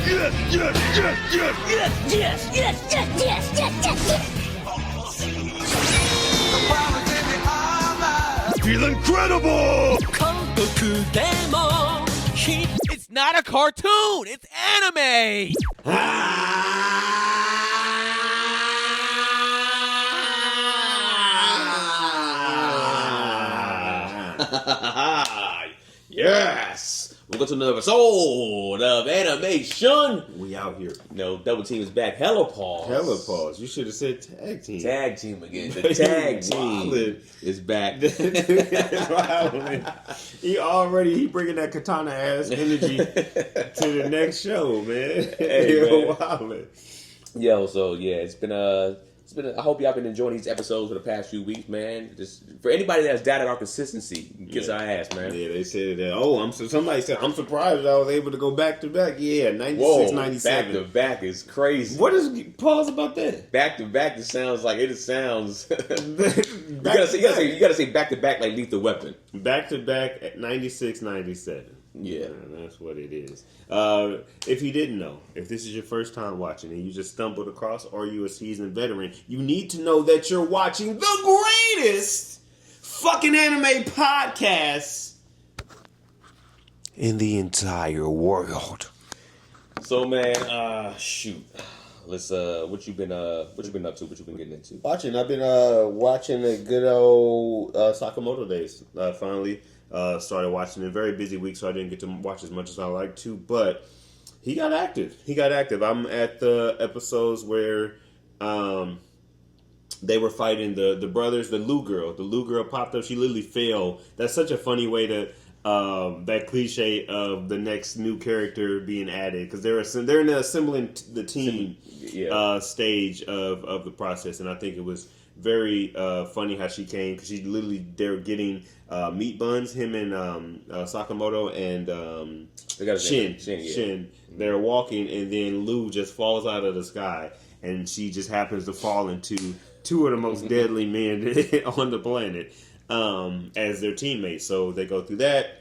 Feel incredible! It's not a cartoon, it's anime! Yes! Welcome to another episode of Animeshun. We out here. No, Double Team is back. Hella pause. Hella pause. You should have said tag team. Tag team again. The tag team is back. He bringing that katana ass energy to the next show, man. Hey, man. Yo, so yeah, it's been I hope y'all been enjoying these episodes for the past few weeks, man. Just for anybody that's doubted our consistency, kiss our ass, man. Yeah, they said that. Somebody said, I'm surprised I was able to go back to back. Yeah, 96, 97. Back to back is crazy. What is pause about that? Back to back, you gotta say back to back like Lethal Weapon. Back to back at 96, 97. Yeah, that's what it is. If you didn't know, if this is your first time watching and you just stumbled across, or you a seasoned veteran, you need to know that you're watching the greatest fucking anime podcast in the entire world. So man, shoot. Let's what you been up to? What you been getting into? I've been watching the good old Sakamoto Days. Finally. Started watching a very busy week, so I didn't get to watch as much as I like to. But he got active. I'm at the episodes where they were fighting the brothers. The Lou girl popped up. She literally fell. That's such a funny way to that cliche of the next new character being added, because they're in the assembling the team stage of the process, and I think it was very funny how she came, because they're getting meat buns, him and Sakamoto and Shin. They're walking, and then Lou just falls out of the sky, and she just happens to fall into two of the most deadly men on the planet as their teammates. So they go through that.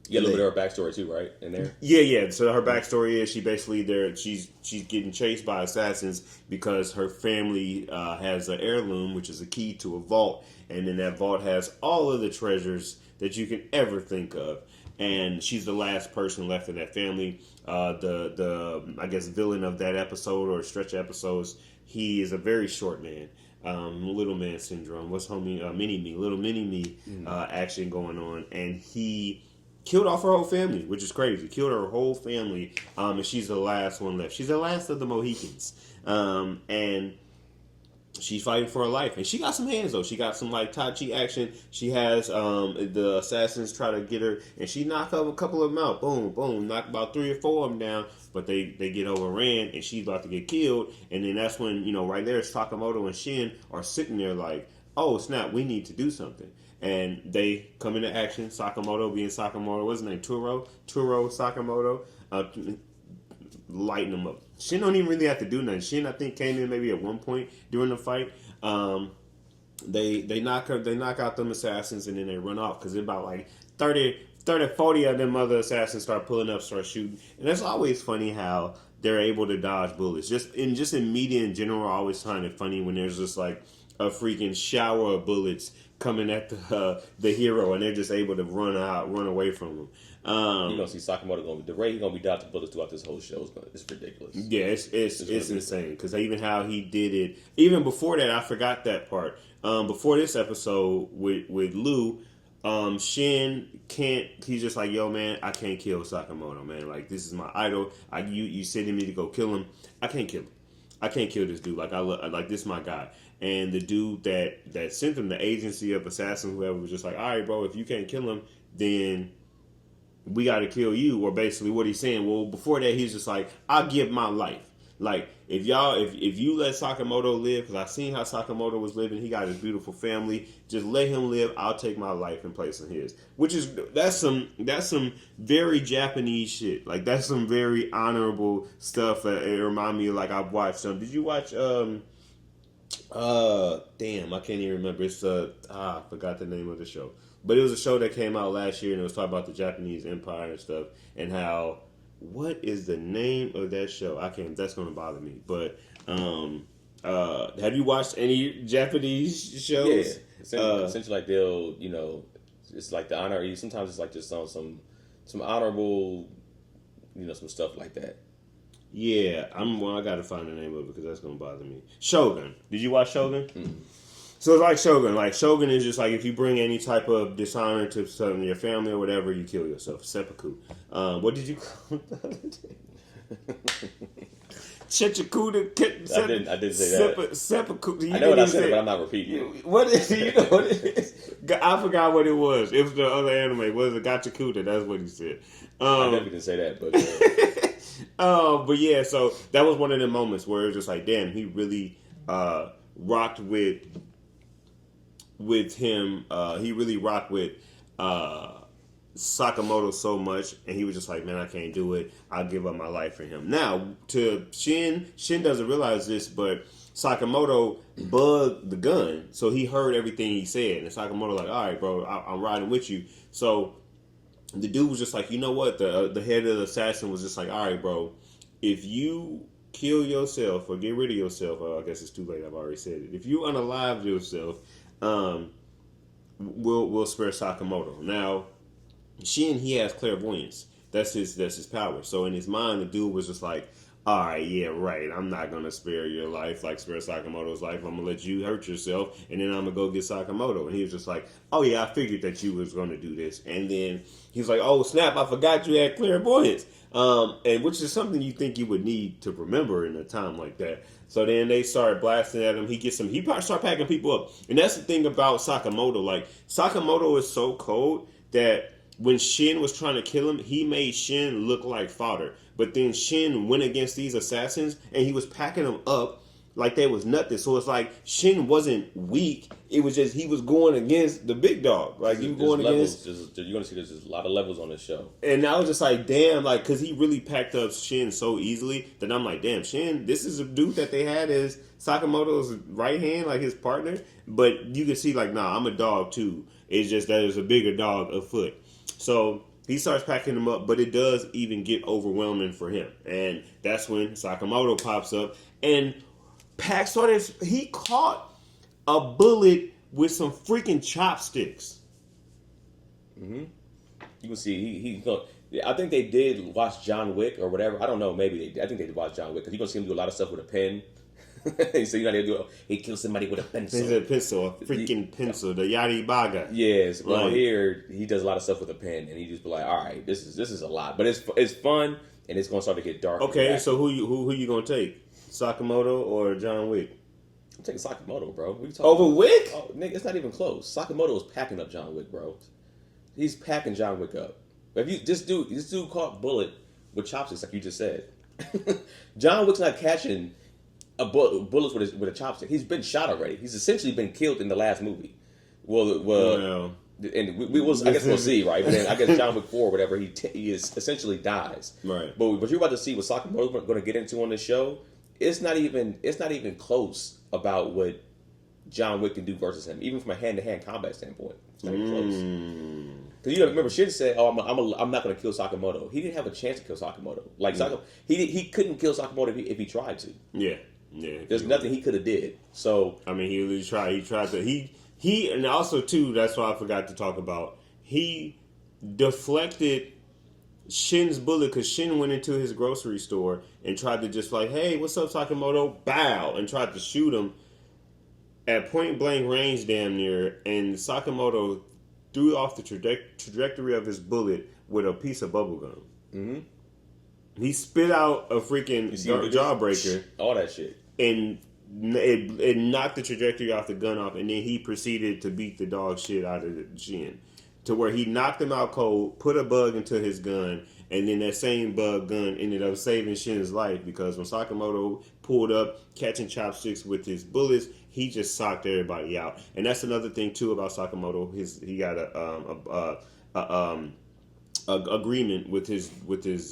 You got a little bit of her backstory too, right? In there. Yeah. So her backstory is she's getting chased by assassins because her family has an heirloom, which is a key to a vault, and then that vault has all of the treasures that you can ever think of. And she's the last person left in that family. The I guess villain of that episode or stretch of episodes, he is a very short man. Little man syndrome. What's little mini me action going on, and he killed off her whole family, which is crazy. Killed her whole family, and she's the last one left. She's the last of the Mohicans, and she's fighting for her life. And she got some hands, though. She got some, like, Tai Chi action. She has the assassins try to get her, and she knocked up a couple of them out. Boom, boom. Knocked about 3 or 4 of them down, but they get overran, and she's about to get killed. And then that's when, right there, Sakamoto and Shin are sitting there like, oh, snap, we need to do something. And they come into action. Sakamoto being Sakamoto. What's his name? Turo Sakamoto. Lighten them up. Shin don't even really have to do nothing. Shin, I think, came in maybe at one point during the fight. They knock out them assassins, and then they run off, because they're about like 30, 40 of them other assassins start pulling up, start shooting. And that's always funny how they're able to dodge bullets. Just in media in general, I always find it funny when there's just like a freaking shower of bullets coming at the hero, and they're just able to run away from them. You're gonna see Sakamoto the way he's gonna be dodging bullets throughout this whole show. It's ridiculous. Yeah, it's insane, because even how he did it. Even before that, I forgot that part. Before this episode with Lou, Shin can't. He's just like, yo, man, I can't kill Sakamoto, man. Like, this is my idol. You sending me to go kill him. I can't kill him. I can't kill this dude. Like this is my guy. And the dude that sent him, the agency of assassins, whoever, was just like, all right, bro, if you can't kill him, then we got to kill you. Or basically what he's saying. Well, before that, he's just like, I'll give my life. Like, if you let Sakamoto live, because I seen how Sakamoto was living, he got his beautiful family. Just let him live. I'll take my life in place of his. That's some very Japanese shit. Like, that's some very honorable stuff. It remind me of, like, I've watched some. Did you watch damn, I can't even remember. It's I forgot the name of the show. But it was a show that came out last year, and it was talking about the Japanese Empire and stuff, and how what is the name of that show? I can't. That's gonna bother me. But have you watched any Japanese shows? Yeah, essentially like they'll, it's like the honor. Sometimes it's like just on some honorable, some stuff like that. Yeah, I gotta find the name of it because that's gonna bother me. Shogun. Did you watch Shogun? Mm-hmm. So it's like Shogun. Like Shogun is just like if you bring any type of dishonor to some your family or whatever, you kill yourself. Seppuku. What did you call it the other day? Gachiakuta. I did say that. Seppuku. I know what I said, but I'm not repeating it. What is it? You know what it is? I forgot what it was. It was the other anime. It was a Gachiakuta. That's what he said. I definitely didn't say that, but. But yeah, so that was one of the moments where it was just like, damn, he really rocked with him. He really rocked with Sakamoto so much, and he was just like, man, I can't do it. I'll give up my life for him. Now, to Shin doesn't realize this, but Sakamoto bugged the gun, so he heard everything he said, and Sakamoto like, all right, bro, I'm riding with you. So the dude was just like, you know what? The head of the assassin was just like, all right, bro, if you kill yourself or get rid of yourself, I guess it's too late. I've already said it. If you unalive yourself, we'll spare Sakamoto. Now, Shin, he has clairvoyance. That's his power. So in his mind, the dude was just like, all right, yeah, right. I'm not going to spare your life, like spare Sakamoto's life. I'm going to let you hurt yourself, and then I'm going to go get Sakamoto. And he was just like, oh, yeah, I figured that you was going to do this. And then he was like, oh, snap, I forgot you had clairvoyance. And which is something you think you would need to remember in a time like that. So then they started blasting at him. He probably started packing people up. And that's the thing about Sakamoto. Like, Sakamoto is so cold that when Shin was trying to kill him, he made Shin look like fodder. But then Shin went against these assassins, and he was packing them up like they was nothing. So it's like Shin wasn't weak. It was just he was going against the big dog. Like you going against. You're gonna see there's a lot of levels on this show. And I was just like, damn, like because he really packed up Shin so easily that I'm like, damn, Shin, this is a dude that they had as Sakamoto's right hand, like his partner. But you can see like, nah, I'm a dog too. It's just that there's a bigger dog afoot. So he starts packing them up, but it does even get overwhelming for him. And that's when Sakamoto pops up and he caught a bullet with some freaking chopsticks. Mm-hmm. You can see I think they did watch John Wick or whatever. I don't know. Maybe I think they did watch John Wick because you're gonna see him do a lot of stuff with a pen. So you know they do. He kills somebody with a pencil. There's a pencil, a freaking pencil, the Yari Baga. Yes, well here he does a lot of stuff with a pen, and he just be like, all right, this is a lot, but it's fun, and it's gonna start to get dark. Okay, so who you gonna take, Sakamoto or John Wick? I'm taking Sakamoto, bro. Over Wick? Oh, nigga, it's not even close. Sakamoto is packing up John Wick, bro. He's packing John Wick up. If you this dude caught bullet with chopsticks, like you just said. John Wick's not catching bullets with a chopstick. He's been shot already. He's essentially been killed in the last movie. Well, and we will. I guess we'll see, right? But then I guess John Wick 4, whatever, he is essentially dies. Right. But what you're about to see, what Sakamoto's going to get into on this show, it's not even close about what John Wick can do versus him, even from a hand-to-hand combat standpoint. It's not even close. Because you remember, Shin said, "Oh, I'm not going to kill Sakamoto." He didn't have a chance to kill Sakamoto. Like he couldn't kill Sakamoto if he tried to. Yeah. There's nothing he could have did. So I mean, he really tried. He tried to. He and also too. That's why I forgot to talk about. He deflected Shin's bullet because Shin went into his grocery store and tried to just like, hey, what's up, Sakamoto? Bow, and tried to shoot him at point blank range, damn near. And Sakamoto threw off the trajectory of his bullet with a piece of bubble gum. Mm-hmm. He spit out a freaking jawbreaker. All that shit. And it knocked the trajectory off the gun off, and then he proceeded to beat the dog shit out of Shin. To where he knocked him out cold, put a bug into his gun, and then that same bug gun ended up saving Shin's life because when Sakamoto pulled up, catching chopsticks with his bullets, he just socked everybody out. And that's another thing too about Sakamoto. He got a agreement with his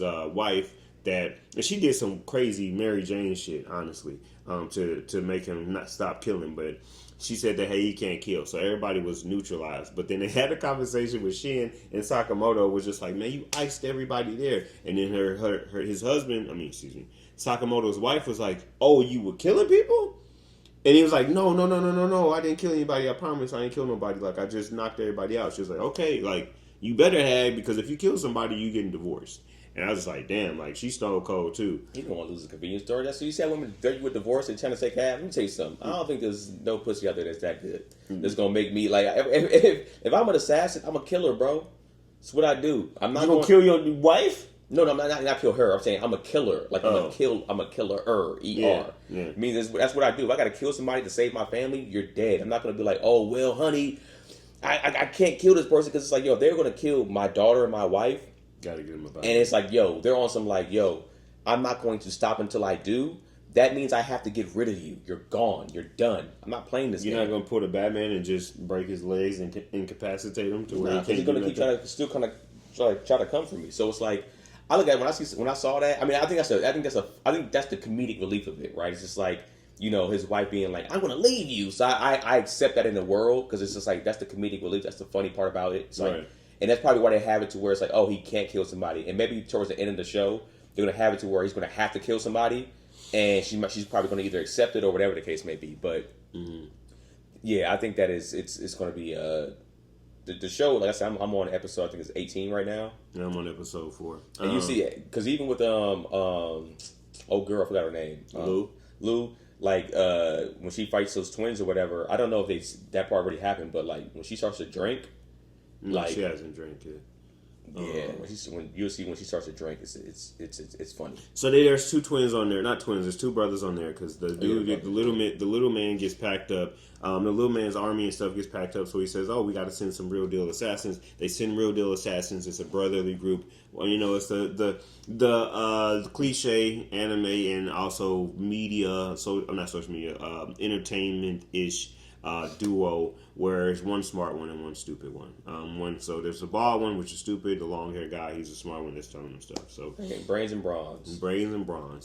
wife that, and she did some crazy Mary Jane shit, honestly, to make him not stop killing. But she said that, hey, he can't kill. So everybody was neutralized. But then they had a conversation with Shin, and Sakamoto was just like, man, you iced everybody there. And then his husband, Sakamoto's wife was like, oh, you were killing people? And he was like, no, I didn't kill anybody. I promise I didn't kill nobody. Like, I just knocked everybody out. She was like, okay, like, you better have, because if you kill somebody, you getting divorced. And I was just like, damn, like, she's stone cold, too. You don't want to lose a convenience store. That's what you said, women threaten you with divorce and trying to take half. Let me tell you something. I don't think there's no pussy out there that's that good. That's going to make me, like, if I'm an assassin, I'm a killer, bro. That's what I do. I'm not going to kill your wife? No, I'm not kill her. I'm saying I'm a killer. Like, I'm a killer, E-R. Yeah. I mean, that's what I do. If I got to kill somebody to save my family, you're dead. I'm not going to be like, oh, well, honey, I can't kill this person because it's like, yo, if they're going to kill my daughter and my wife, gotta get them about and it's like, yo, they're on some like, yo, I'm not going to stop until I do. That means I have to get rid of you. You're gone. You're done. I'm not playing this game. You're not going to put a Batman and just break his legs and incapacitate him to where he can't. He's going to keep trying to come for me. So it's like, I look at it, when I saw that. I mean, I think that's the comedic relief of it, right? It's just like, you know, his wife being like, I'm going to leave you. So I accept that in the world because it's just like, that's the comedic relief. That's the funny part about it. It's like, right. And that's probably why they have it to where it's like, oh, he can't kill somebody. And maybe towards the end of the show, they're going to have it to where he's going to have to kill somebody. And she's probably going to either accept it or whatever the case may be. But, yeah, I think that it's going to be, the show, like I said, I'm on episode, I think it's 18 right now. Yeah, I'm on episode 4. And you see, because even with, oh girl, I forgot her name. Lou, like, when she fights those twins or whatever, I don't know if that part already happened, but like, when she starts to drink, no, like, she hasn't drank yet. Yeah, when she starts to drink, it's funny. So there's 2 twins on there, not twins. There's 2 brothers on there because the little man gets packed up. The little man's army and stuff gets packed up. So he says, "Oh, we got to send some real deal assassins." They send real deal assassins. It's a brotherly group. Well, you know, it's the cliche anime and also media. So I'm not social media, entertainment ish. Duo where it's one smart one and one stupid one. So there's a bald one, which is stupid. The long haired guy, he's a smart one that's telling them stuff. So brains and bronze.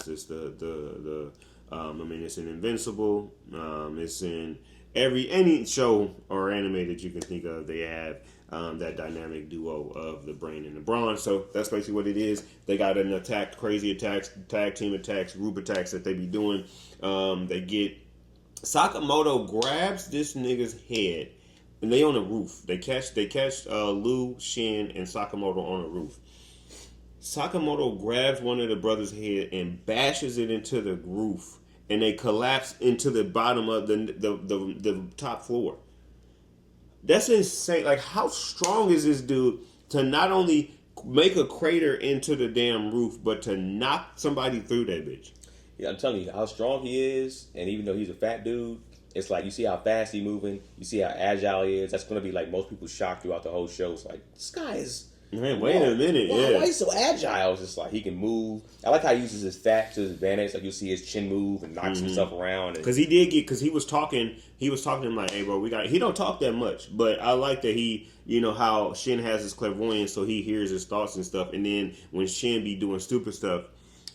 It's the I mean, it's in Invincible. It's in any show or anime that you can think of. They have that dynamic duo of the brain and the bronze. So that's basically what it is. They got an crazy attacks, tag team attacks, group attacks that they be doing. They get Sakamoto grabs this nigga's head, and they on a roof. They catch Lou, Shin, and Sakamoto on a roof. Sakamoto grabs one of the brothers' head and bashes it into the roof, and they collapse into the bottom of the top floor. That's insane. Like, how strong is this dude to not only make a crater into the damn roof, but to knock somebody through that bitch? Yeah, I'm telling you how strong he is, and even though he's a fat dude, it's like you see how fast he's moving, you see how agile he is. That's going to be like most people shocked throughout the whole show. It's like, this guy is... Man, wait a minute, yeah. Why is he so agile? It's just like he can move. I like how he uses his fat to his advantage. Like you see his chin move and knocks himself around. Because he was talking to him like, hey, bro, he don't talk that much. But I like that he, you know, how Shin has his clairvoyance, so he hears his thoughts and stuff. And then when Shin be doing stupid stuff,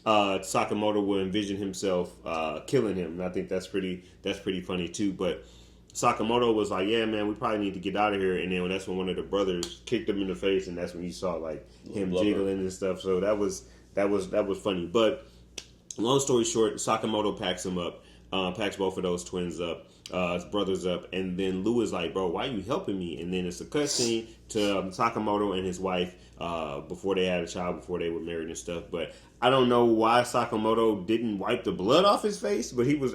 Sakamoto will envision himself killing him, and I think that's pretty funny too. But Sakamoto was like, "Yeah, man, we probably need to get out of here." And then that's when one of the brothers kicked him in the face, and that's when you saw like him jiggling and stuff. So that was funny. But long story short, Sakamoto packs him up, packs both of those twins up, his brothers up, and then Lou is like, "Bro, why are you helping me?" And then it's a cutscene to Sakamoto and his wife before they had a child, before they were married and stuff. But I don't know why Sakamoto didn't wipe the blood off his face, but he was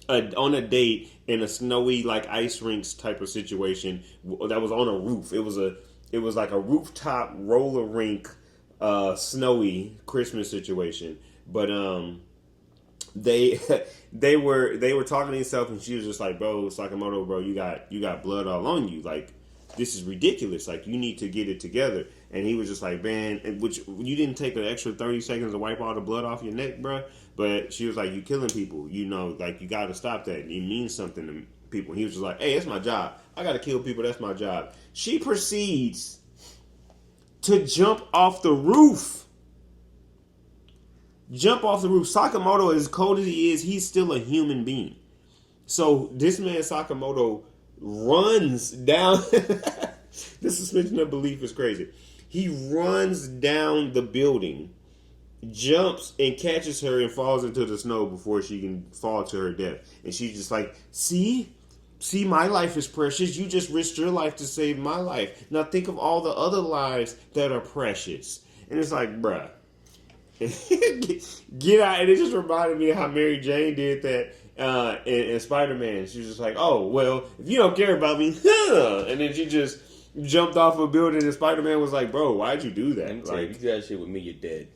on a date in a snowy, like, ice rinks type of situation that was on a roof. It was like a rooftop roller rink, snowy Christmas situation. But they were talking to themselves, and she was just like, "Bro, Sakamoto, bro, you got blood all on you. Like, this is ridiculous. Like, you need to get it together." And he was just like, "Man, which you didn't take an extra 30 seconds to wipe all the blood off your neck, bro." But she was like, "You killing people. You know, like, you got to stop that. It means something to people." And he was just like, "Hey, that's my job. I got to kill people. That's my job." She proceeds to jump off the roof. Sakamoto, as cold as he is, he's still a human being. So this man Sakamoto runs down. The suspension of belief is crazy. He runs down the building, jumps and catches her and falls into the snow before she can fall to her death. And she's just like, see, my life is precious. You just risked your life to save my life. Now think of all the other lives that are precious. And it's like, bruh, get out. And it just reminded me of how Mary Jane did that in Spider-Man. She was just like, oh, well, if you don't care about me, and then she just jumped off a building and Spider-Man was like, bro, why'd you do that? Like, you do that shit with me, you're dead.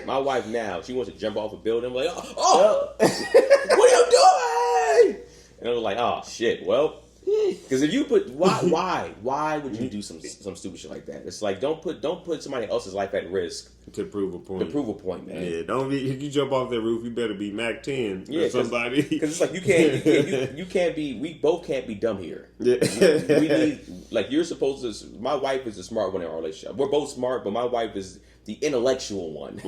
My wife now, she wants to jump off a building. I'm like, oh, what are you doing? And I was like, oh shit. Well, because if you put why would you do some stupid shit like that? It's like don't put somebody else's life at risk to prove a point. Man. Yeah, don't be. If you jump off that roof, you better be Mac 10 or somebody. Because it's like you can't be. We both can't be dumb here. Yeah. we need, like, you're supposed to. My wife is the smart one in our relationship. We're both smart, but my wife is the intellectual one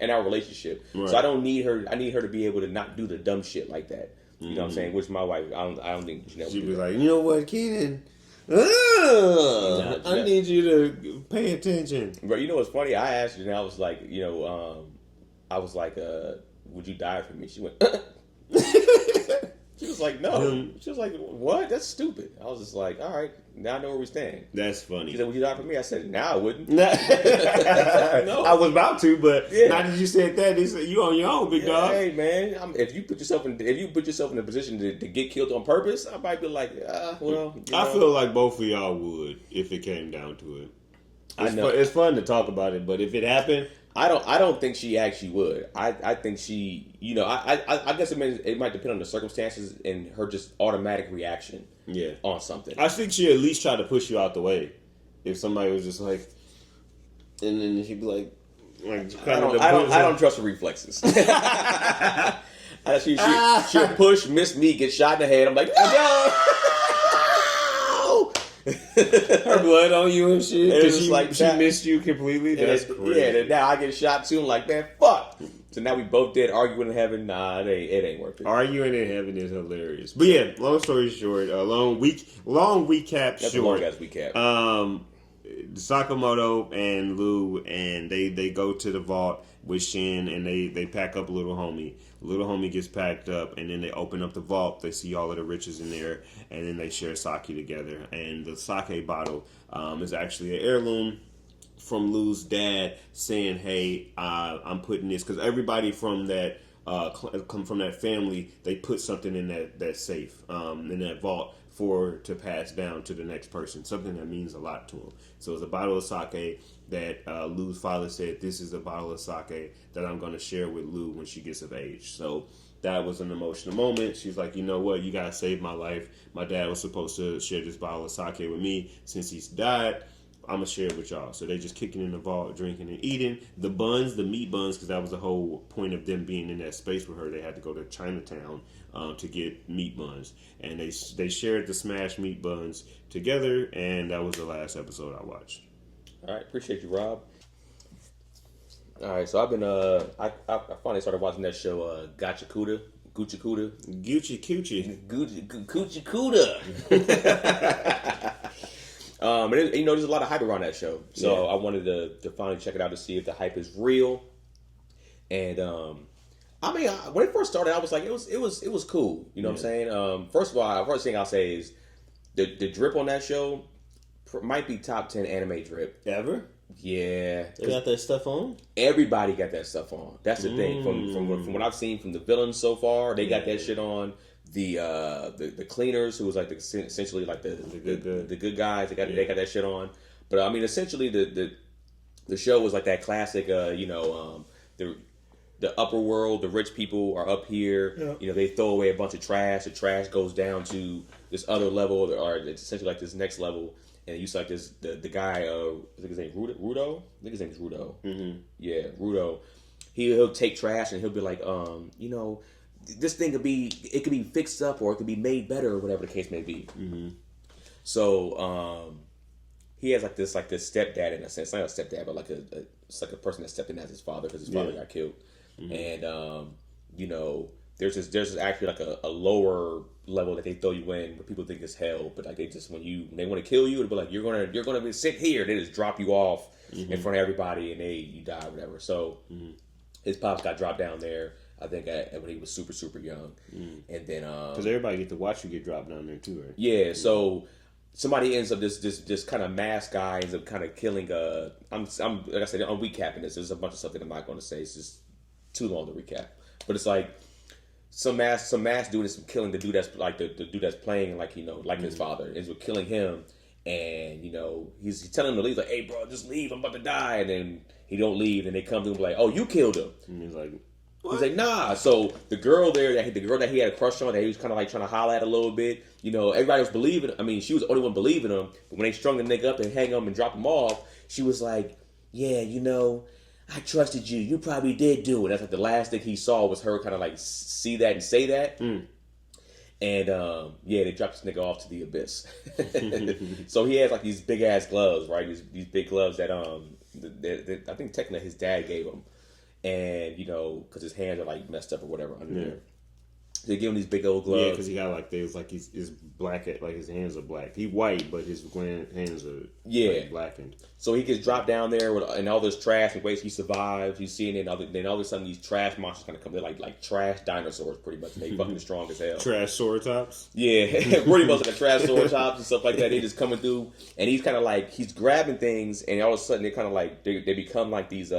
in our relationship. Right. So I don't need her. I need her to be able to not do the dumb shit like that. You know what I'm saying? Which my wife, I don't think she'd be like, you know what, Kenan? I need you to pay attention. But you know what's funny? I asked her and I was like, would you die for me? She went, she was like, no. She was like, what? That's stupid. I was just like, all right, now I know where we stand. That's funny. She said, would you die for me? I said, no, I wouldn't. No. I was about to, but now that you said that, they said, you on your own, big dog. Hey, man, if you put yourself in a position to get killed on purpose, I might be like, well. I feel like both of y'all would if it came down to it. I know. It's fun to talk about it, but if it happened, I don't think she actually would. I think she, I guess it might depend on the circumstances and her just automatic reaction. Yeah. On something. I think she'd at least try to push you out the way. If somebody was just like, and then she'd be like I don't trust her reflexes. She'll push, miss me, get shot in the head. I'm like, no. Her blood on you and shit. Because she missed you completely. That's crazy. Yeah, now I get shot too. I'm like, man, fuck. So now we both dead, arguing in heaven. Nah, it ain't worth it. Arguing in heaven is hilarious. But yeah, long story short, long recap. That's short. A long ass recap. Sakamoto and Lou, and they go to the vault with Shin, and they pack up little homie. Little homie gets packed up, and then they open up the vault. They see all of the riches in there, and then they share sake together. And the sake bottle is actually an heirloom from Lou's dad, saying, "Hey, I'm putting this," because everybody from that come from that family. They put something in that safe, in that vault, to pass down to the next person, something that means a lot to him. So it's a bottle of sake that Lou's father said, this is a bottle of sake that I'm going to share with Lou when she gets of age. So that was an emotional moment. She's like, you know what, you got to save my life. My dad was supposed to share this bottle of sake with me. Since he's died, I'm going to share it with y'all. So they just kicking in the vault, drinking and eating. The meat buns, because that was the whole point of them being in that space with her. They had to go to Chinatown to get meat buns. And they shared the smashed meat buns together, and that was the last episode I watched. All right, appreciate you, Rob. All right, so I've been I finally started watching that show Gachiakuta. And there's a lot of hype around that show, so I wanted to finally check it out to see if the hype is real. And when it first started, I was like, it was cool. You know what I'm saying? First of all, first thing I'll say is the drip on that show might be top 10 anime drip ever. Yeah, they got that stuff on. Everybody got that stuff on. That's the thing. From what I've seen from the villains so far, they got that shit on. The cleaners, who was like essentially like the good guys, they got that shit on. But I mean, essentially the show was like that classic. The upper world, the rich people are up here. Yeah. They throw away a bunch of trash. The trash goes down to this other level, or it's essentially like this next level. And you saw like this the guy, I think his name Rudo. I think his name is Rudo. Mm-hmm. Yeah, Rudo. He'll take trash and he'll be like, this thing could be fixed up or it could be made better or whatever the case may be. Mm-hmm. So he has like this stepdad in a sense, not a stepdad, but it's like a person that stepped in as his father because his father got killed. Mm-hmm. And there's actually like a lower level that they throw you in, but people think it's hell. But like when they want to kill you, it'll be like you're gonna be sit here. They just drop you off in front of everybody, and you die or whatever. So his pops got dropped down there. I think when he was super super young, and then because everybody get to watch you get dropped down there too, right? Yeah, so somebody ends up this kind of masked guy ends up kind of killing. I'm like I said, I'm recapping this. There's a bunch of stuff that I'm not going to say. It's just too long to recap. But it's like some mass dude is killing the dude that's like the dude that's playing like like his father is killing him, and he's telling him to leave. Like, hey bro, just leave. I'm about to die. And then he don't leave, and they come to him like, oh, you killed him. And he's like. What? He's like, nah. So the girl that he had a crush on, that he was kind of like trying to holler at a little bit. Everybody was believing. I mean, she was the only one believing him. But when they strung the nigga up and hang him and drop him off, she was like, yeah, I trusted you. You probably did do it. That's like the last thing he saw was her kind of like see that and say that. And they dropped this nigga off to the abyss. So he has like these big ass gloves, right? These big gloves that I think technically his dad gave him. And, because his hands are, like, messed up or whatever under there. They give him these big old gloves. Yeah, because he got, like, he's black, like, his hands are black. He white, but his hands are like, blackened. So he gets dropped down there and all this trash and waste. He survives. He's seeing it. And then all of a sudden, these trash monsters kind of come. They're like trash dinosaurs, pretty much. They fucking strong as hell. Trash Sauratops? Yeah, pretty much like a trash Sauratops and stuff like that. They just coming through. And he's kind of like, he's grabbing things. And all of a sudden, they kind of like, they become like these,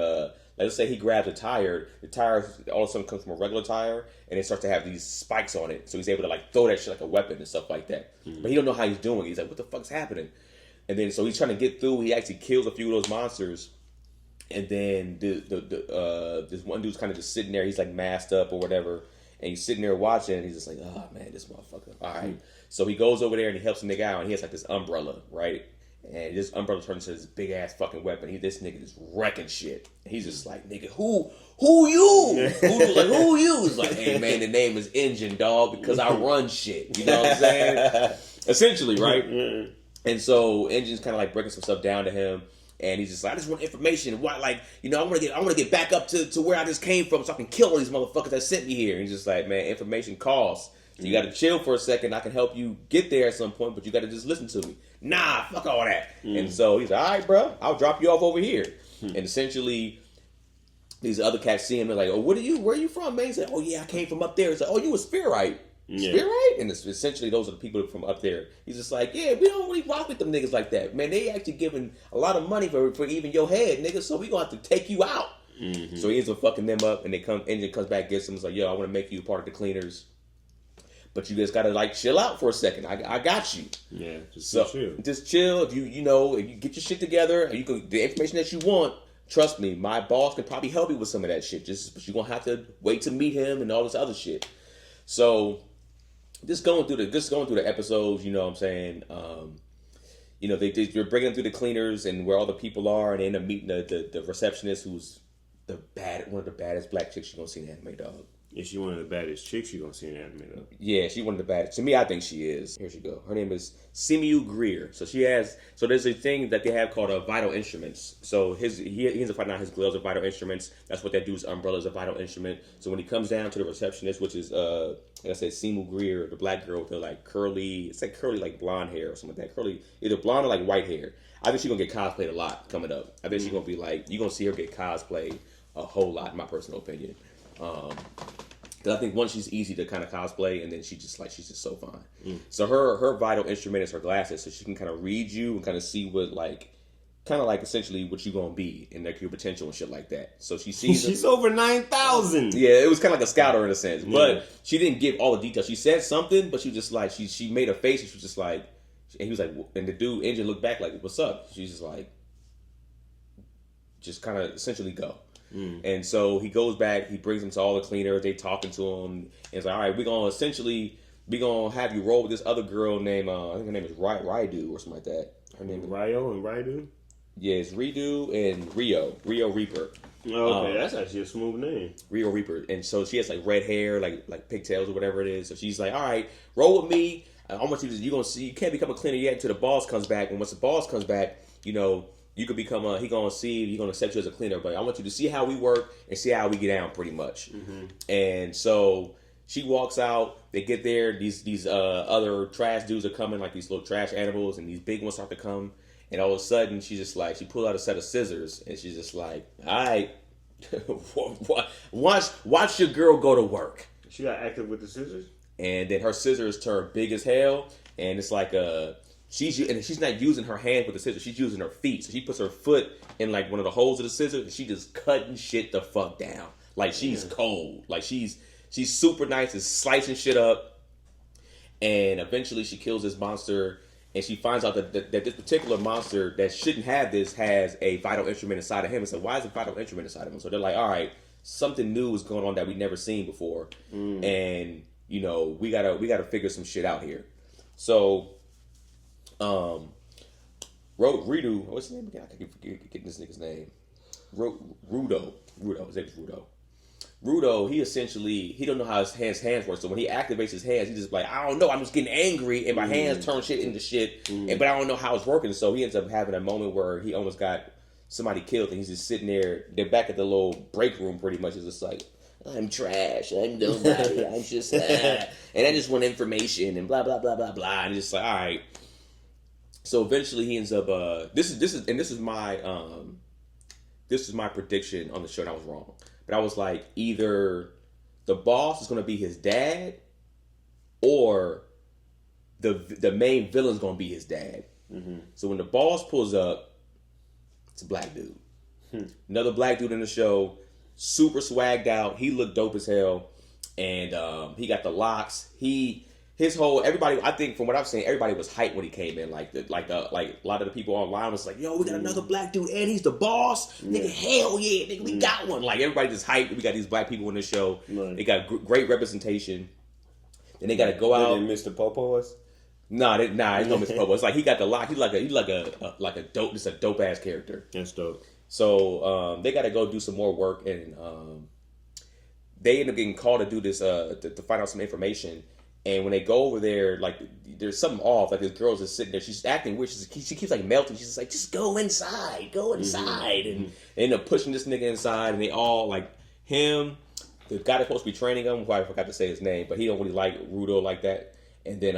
let's say he grabs a tire. The tire all of a sudden comes from a regular tire, and it starts to have these spikes on it. So he's able to like throw that shit like a weapon and stuff like that. But he don't know how he's doing it. He's like, what the fuck's happening? And then so he's trying to get through. He actually kills a few of those monsters. And then this one dude's kind of just sitting there. He's like masked up or whatever. And he's sitting there watching, and he's just like, oh man, this motherfucker. All right. So he goes over there and he helps the nigga out, and he has like this umbrella, right? And this umbrella turns into this big ass fucking weapon. This nigga is wrecking shit. He's just like, nigga, who you? Who you? He's like, hey man, the name is Engine, dog, because I run shit. You know what I'm saying? Essentially, right? And so Engine's kind of like breaking some stuff down to him, and he's just like, I just want information. Why, I want to get back up to where I just came from, so I can kill all these motherfuckers that sent me here. And he's just like, man, information costs. So you got to chill for a second. I can help you get there at some point, but you got to just listen to me. Nah, fuck all that. And so he's like, all right, bro, I'll drop you off over here. And essentially, these other cats see him. They're like, oh, where are you from, man? He's like, oh, yeah, I came from up there. He's like, oh, you a Spherite. Spherite? And it's essentially, those are the people from up there. He's just like, yeah, we don't really rock with them niggas like that. Man, they actually giving a lot of money for even your head, nigga, so we going to have to take you out. So he ends up fucking them up, and Engine comes back, gets him. He's like, yo, I want to make you part of the cleaners. But you just gotta like chill out for a second. I got you. Yeah, just chill. Just chill. If you get your shit together, and the information that you want. Trust me, my boss can probably help you with some of that shit. But you're gonna have to wait to meet him and all this other shit. So, just going through the episodes, you know what I'm saying. You're bringing them through the cleaners and where all the people are, and they end up meeting the receptionist, who's one of the baddest black chicks you're gonna see in anime, dog. Is she one of the baddest chicks you're going to see in anime, though? Yeah, she's one of the baddest. To me, I think she is. Here she go. Her name is Simiu Greer. So there's a thing that they have called vital instruments. So he ends up finding out his gloves are vital instruments. That's what that dude's umbrella is, a vital instrument. So when he comes down to the receptionist, which is, like I said, Simiu Greer, the black girl with the like curly like blonde hair or something like that. Curly, either blonde or like white hair. I think she's going to get cosplayed a lot coming up. I think she's going to be like, you're going to see her get cosplayed a whole lot, in my personal opinion. Because I think one, she's easy to kind of cosplay, and then she's just so fine. So her vital instrument is her glasses, so she can kind of read you and kind of see what essentially what you're gonna be and like your potential and shit like that. So she sees she's over 9,000. Yeah, it was kind of like a scouter in a sense, but she didn't give all the details. She said something, but she was just like she made a face, and she was just like, and he was like, and the dude Engine looked back like, what's up? She's just like, just kind of essentially go. And so he goes back, he brings them to all the cleaners, they talking to him, and it's like, all right, we're going to have you roll with this other girl named, I think her name is Raidu or something like that. Her name is Ryo and Raidu? Yeah, it's Ridu and Rio Reaper. Oh, okay, that's actually a smooth name. Rio Reaper. And so she has like red hair, like pigtails or whatever it is. So she's like, all right, roll with me. I want you're going to see, you can't become a cleaner yet until the boss comes back. And once the boss comes back, you could become he gonna accept you as a cleaner, but I want you to see how we work and see how we get down, pretty much. And so She walks out. They get there. These other trash dudes are coming, like these little trash animals, and these big ones start to come. And all of a sudden, she's just like, she pulls out a set of scissors, and she's just like, all right, watch your girl go to work. She got active with the scissors? And then her scissors turn big as hell, and it's like she's not using her hands with the scissors, she's using her feet. So she puts her foot in like one of the holes of the scissors, and she just cutting shit the fuck down. Like she's cold. Like she's super nice and slicing shit up. And eventually she kills this monster, and she finds out that this particular monster that shouldn't have this has a vital instrument inside of him. And so why is a vital instrument inside of him? So they're like, all right, something new is going on that we've never seen before. And you know, we gotta figure some shit out here. So Ridu, what's his name again? I keep getting this nigga's name. Rudo. His name is Rudo. Rudo, he don't know how his hands work. So when he activates his hands, he's just like, I don't know, I'm just getting angry, and my hands turn shit into shit, but I don't know how it's working. So he ends up having a moment where he almost got somebody killed, and he's just sitting there. They're back at the little break room, pretty much. It's just like, I'm trash, I'm nobody, I'm just, and I just want information, and blah blah blah blah blah, and just like, all right. So eventually he ends up. This is my prediction on the show, and I was wrong. But I was like, either the boss is going to be his dad, or the main villain's going to be his dad. So when the boss pulls up, it's a black dude. Another black dude in the show, super swagged out. He looked dope as hell, and he got the locks. Everybody, I think from what I've seen, everybody was hyped when he came in. Like a lot of the people online was like, "Yo, we got another black dude, and he's the boss, nigga. Hell yeah, nigga, we got one." Like everybody just hyped. We got these black people in the show. They got great representation. Then they got to go out. Mr. Popo's? Nah, it's no Mr. Popo. It's like he got the lock. He's like a dope, just a dope ass character. That's dope. So they got to go do some more work, and they end up getting called to do this to find out some information. And when they go over there, like, there's something off. Like, this girl's just sitting there. She's acting weird. She keeps, like, melting. She's just like, just go inside. Go inside. And they end up pushing this nigga inside. And they all, like, him, the guy that's supposed to be training him, who I forgot to say his name, but he don't really like Rudo like that. And then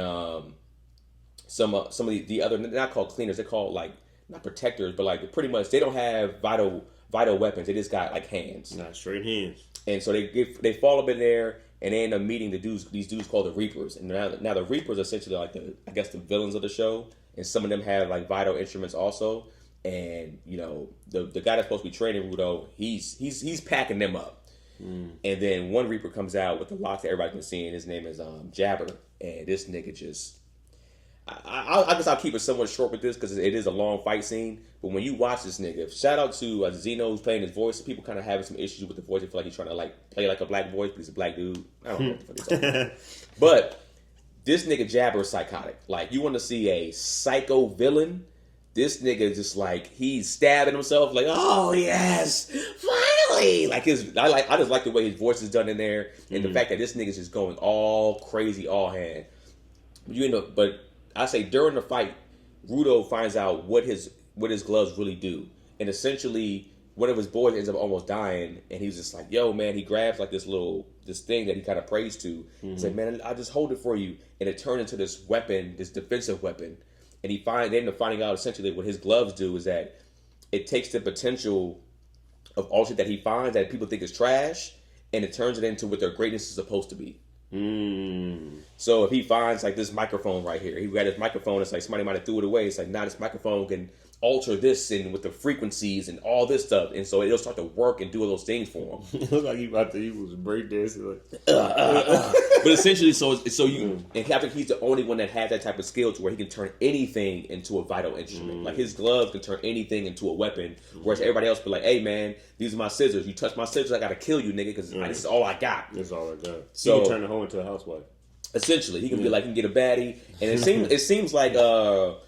some of the other, they're not called cleaners. They're called, like, not protectors, but, like, pretty much, they don't have vital weapons. They just got, like, hands. Not straight hands. And so they fall up in there. And they end up meeting these dudes called the Reapers. And now the Reapers are essentially like the villains of the show. And some of them have like vital instruments also. And you know, the guy that's supposed to be training Rudo, he's packing them up. And then one Reaper comes out with the locks that everybody can see, and his name is Jabber. And this nigga just, I guess I'll keep it somewhat short with this because it is a long fight scene. But when you watch this nigga, shout out to Zeno who's playing his voice. People kind of having some issues with the voice. They feel like he's trying to like play like a black voice, but he's a black dude. I don't know what the fuck he's talking about. But this nigga Jabber is psychotic. Like, you want to see a psycho villain? This nigga just like, he's stabbing himself. Like, oh yes, finally! Like I just like the way his voice is done in there, and the fact that this nigga's just going all crazy, all hand. But I say during the fight, Rudo finds out what his gloves really do. And essentially, one of his boys ends up almost dying, and he's just like, yo, man, he grabs like this thing that he kind of prays to. He's like, man, I'll just hold it for you. And it turned into this weapon, this defensive weapon. And they end up finding out essentially what his gloves do is that it takes the potential of all shit that he finds that people think is trash, and it turns it into what their greatness is supposed to be. So if he finds like this microphone right here, he got his microphone, it's like somebody might have threw it away. It's like, now this microphone can alter this and with the frequencies and all this stuff, and so it'll start to work and do all those things for him. It looked like he was breakdancing. Like, But essentially, and I think he's the only one that has that type of skill to where he can turn anything into a vital instrument. Like his gloves can turn anything into a weapon, whereas everybody else be like, hey man, these are my scissors. You touch my scissors, I gotta kill you, nigga, because this is all I got. That's all I got. So he can turn the hoe into a housewife. Essentially, he can be like, he can get a baddie, and it seems like the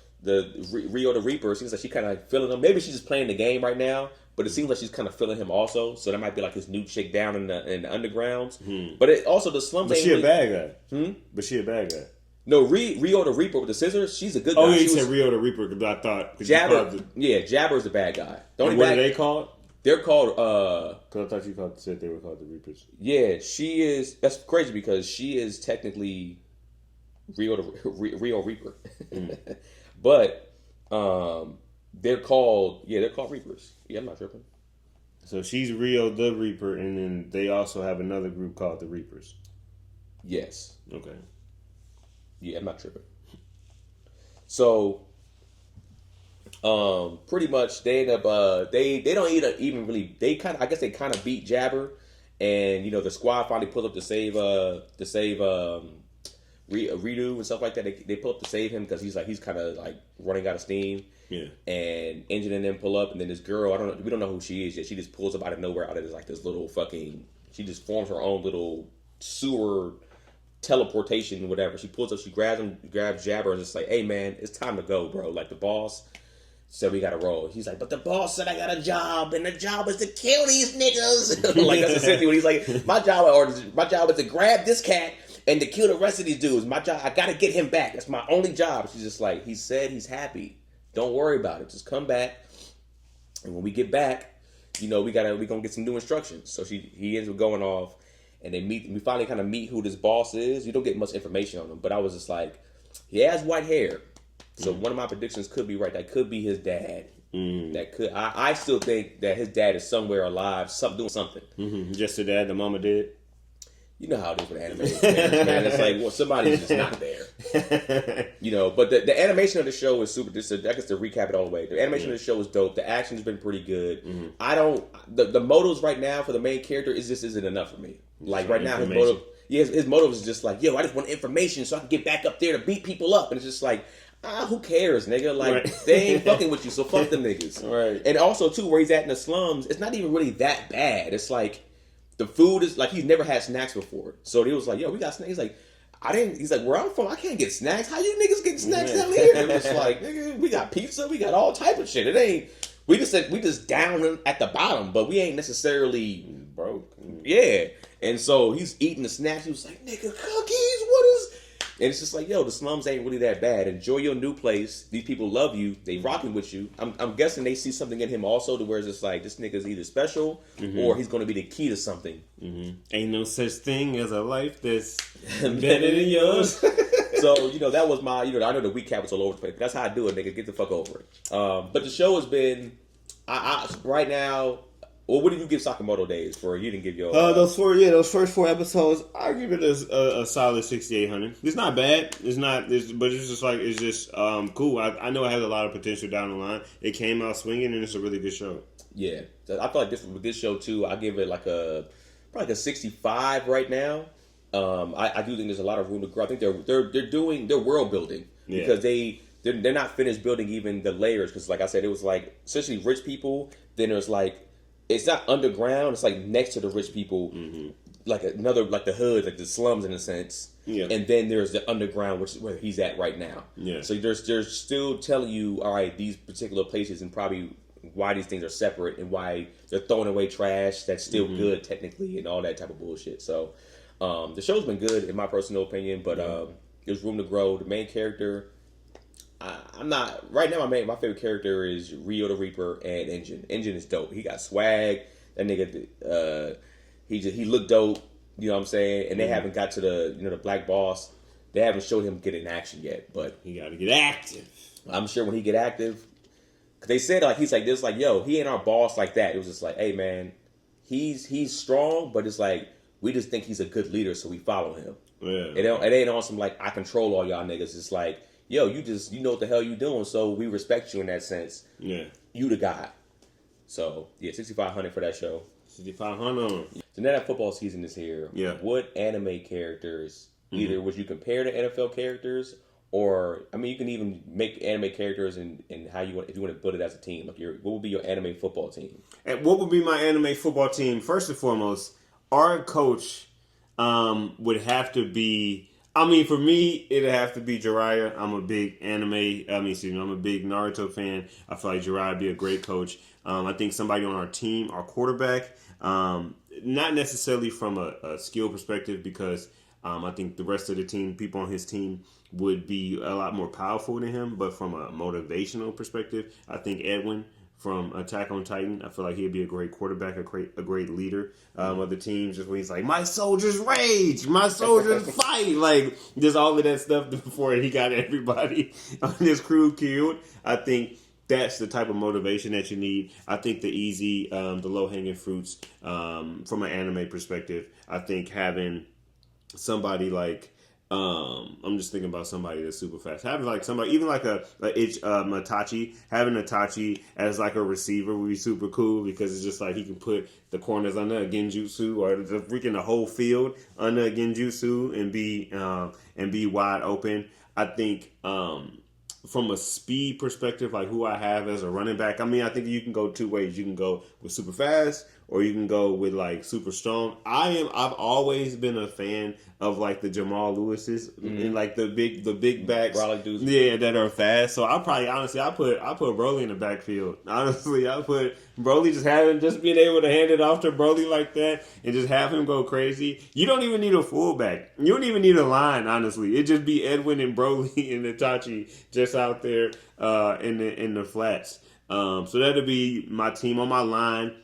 Rio the Reaper seems like she kind of like feeling him. Maybe she's just playing the game right now, but it seems like she's kind of feeling him also. So that might be like his new chick down in the undergrounds. But it also the slums. But she a bad guy. But she a bad guy. No, Rio the Reaper with the scissors. She's a good guy. Oh, yeah, you said Rio the Reaper because I thought Jabber. Yeah, Jabber's the bad guy. What are they called? They're called. Because I thought you said they were called the Reapers. Yeah, she is. That's crazy because she is technically Rio Reaper, but they're called Reapers. Yeah, I'm not tripping. So she's Rio the Reaper, and then they also have another group called the Reapers. Yes. Okay. Yeah, I'm not tripping. So, pretty much they end up they don't even really I guess they kind of beat Jabber, and you know the squad finally pulled up to save Redo and stuff like that. They pull up to save him because he's kind of like running out of steam. Yeah. And Engine and them pull up, and then this girl, we don't know who she is yet. She just pulls up out of nowhere, out of this little fucking. She just forms her own little sewer teleportation, whatever. She pulls up, she grabs Jabber, and it's like, hey man, it's time to go, bro. Like the boss said, we gotta roll. He's like, but the boss said I got a job, and the job is to kill these niggas. Like that's essentially what he's like. My job is to grab this cat and to kill the rest of these dudes. My job, I gotta get him back. That's my only job. She's just like, he said he's happy. Don't worry about it. Just come back, and when we get back, you know we gonna get some new instructions. So he ends up going off, and we finally kind of meet who this boss is. You don't get much information on him, but I was just like, he has white hair, so one of my predictions could be right. That could be his dad. That could. I still think that his dad is somewhere alive, doing something. Just the dad, the mama did. You know how it is with animated parents, man. It's like, well, somebody's just not there. You know, but the animation of the show is super. I guess to recap it all the way, the animation of the show is dope. The action's been pretty good. The motives right now for the main character isn't enough for me. Like right now, his motive is just like, yo, I just want information so I can get back up there to beat people up, and it's just like, who cares, nigga? Like they ain't fucking with you, so fuck them niggas. Right. And also too, where he's at in the slums, it's not even really that bad. It's like. The food is like he's never had snacks before, so he was like, "Yo, we got snacks." He's like, He's like, "Where I'm from, I can't get snacks. How you niggas get snacks down here?" And it's like, "Nigga, we got pizza, we got all type of shit. It ain't. We just down at the bottom, but we ain't necessarily broke." Yeah, and so he's eating the snacks. He was like, "Nigga, cookies. What is?" And it's just like, yo, the slums ain't really that bad. Enjoy your new place. These people love you. They rocking with you. I'm guessing they see something in him also to where it's just like, this nigga's either special or he's going to be the key to something. Ain't no such thing as a life that's better than yours. So, that was my, I know the recap was all over the place. But that's how I do it, nigga. Get the fuck over it. But the show has been, right now, well, what did you give Sakamoto Days for? You didn't give your... those first 4 episodes, I give it a solid 6,800. It's not bad. But it's just cool. I know it has a lot of potential down the line. It came out swinging, and it's a really good show. Yeah. I feel like with this show, too, I give it probably like a 65 right now. I do think there's a lot of room to grow. I think they're world building because they're not finished building even the layers. Because like I said, it was like essentially rich people. Then there's like... It's not underground. It's like next to the rich people, like the hood, like the slums in a sense. Yeah. And then there's the underground, which is where he's at right now. Yeah. So they're still telling you, all right, these particular places and probably why these things are separate and why they're throwing away trash that's still good technically and all that type of bullshit. So the show's been good in my personal opinion, but there's room to grow. The main character. I'm not right now. My favorite character is Rio the Reaper and Engine. Engine is dope. He got swag. That nigga, he looked dope. You know what I'm saying? And they haven't got to the black boss. They haven't showed him get in action yet. But he got to get active. I'm sure when he get active, because they said he's like this, like yo, he ain't our boss like that. It was just like, hey man, he's strong, but it's like we just think he's a good leader, so we follow him. Yeah. It ain't on some like I control all y'all niggas. It's like. Yo, you know what the hell you doing, so we respect you in that sense. Yeah. You the guy. So, yeah, 6,500 for that show. 6,500. So now that football season is here, what anime characters, either would you compare to NFL characters, or, I mean, you can even make anime characters and how you want, if you want to build it as a team. Like, what would be your anime football team? And what would be my anime football team? First and foremost, our coach would have to be... I mean, for me, it'd have to be Jiraiya. I'm a big I'm a big Naruto fan. I feel like Jiraiya would be a great coach. I think somebody on our team, our quarterback, not necessarily from a skill perspective, because I think the rest of the team, people on his team, would be a lot more powerful than him. But from a motivational perspective, I think Edwin from Attack on Titan. I feel like he'd be a great quarterback, a great leader of the team. Just when he's like, my soldiers rage, my soldiers fight, like just all of that stuff before he got everybody on his crew killed. I think that's the type of motivation that you need. I think the easy, the low-hanging fruits from an anime perspective, I think having somebody like, I'm just thinking about somebody that's super fast. Having like somebody, even like Itachi, having Itachi as like a receiver would be super cool because it's just like he can put the corners under a genjutsu or the whole field under a genjutsu and be wide open. I think from a speed perspective, like who I have as a running back, I mean, I think you can go two ways. You can go with super fast or you can go with like super strong. I've always been a fan of like the Jamal Lewis's and like the big backs, dudes. yeah, that are fast. So I probably honestly I put Broly in the backfield. Honestly, I put Broly just being able to hand it off to Broly like that and just have him go crazy. You don't even need a fullback. You don't even need a line. Honestly, it just be Edwin and Broly and Itachi just out there in the flats. So that'll be my team on my line.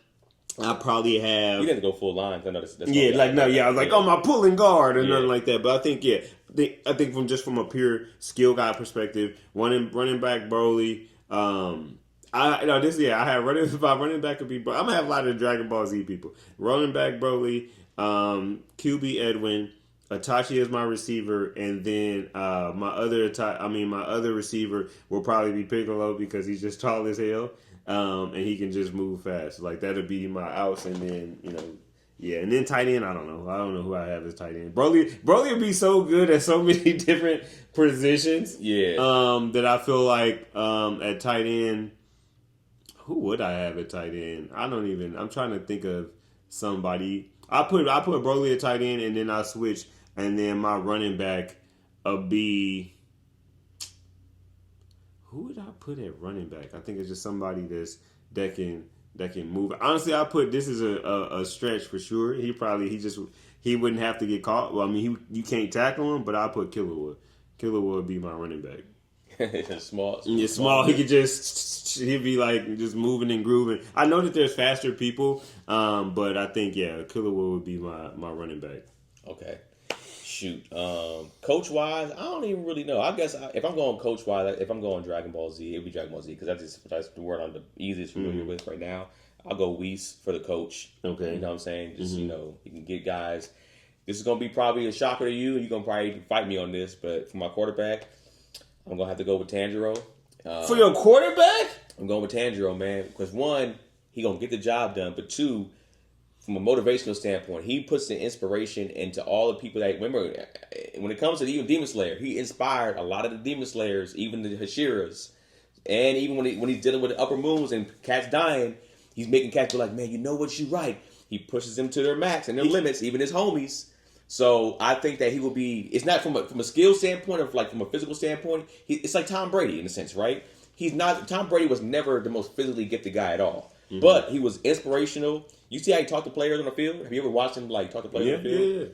I probably have. You didn't go full line. I know that's yeah, like no, yeah. I was like, oh, my pulling guard and nothing like that. But I think, I think from a pure skill guy perspective, running back Broly. I have running back could be. I'm gonna have a lot of Dragon Ball Z people. Running back Broly, QB Edwin, Itachi is my receiver, and then my other receiver will probably be Piccolo because he's just tall as hell. And he can just move fast. Like that'll be my outs, and then and then tight end. I don't know who I have as tight end. Broly would be so good at so many different positions. Yeah. That I feel like at tight end, who would I have at tight end? I'm trying to think of somebody. I put Broly at tight end, and then I switch, and then my running back will be. Who would I put at running back? I think it's just somebody that can move. Honestly, I put this is a stretch for sure. He wouldn't have to get caught. Well, I mean, you can't tackle him, but I put Killerwood. Killerwood would be my running back. small. He could he'd be like just moving and grooving. I know that there's faster people, but I think Killerwood would be my running back. Okay. Shoot, coach wise, I don't even really know. I guess if I'm going coach wise, if I'm going Dragon Ball Z, it'd be Dragon Ball Z because that's the word I'm the easiest familiar with right now. I'll go Whis for the coach. Okay, you know what I'm saying? Just you can get guys. This is gonna be probably a shocker to you, and you're gonna probably fight me on this. But for my quarterback, I'm gonna have to go with Tanjiro. For your quarterback, I'm going with Tanjiro, man, because one, he gonna get the job done, but two. From a motivational standpoint, he puts the inspiration into all the people that remember. When it comes to even Demon Slayer, he inspired a lot of the Demon Slayers, even the Hashiras, and even when he's dealing with the upper moons and cats dying, he's making cats go like, "Man, you know what? You're right." He pushes them to their max and their limits, even his homies. So I think that he will be. It's not from a skill standpoint or like from a physical standpoint. It's like Tom Brady in a sense, right? He's not. Tom Brady was never the most physically gifted guy at all, but he was inspirational. You see how he talked to players on the field? Have you ever watched him talk to players on the field?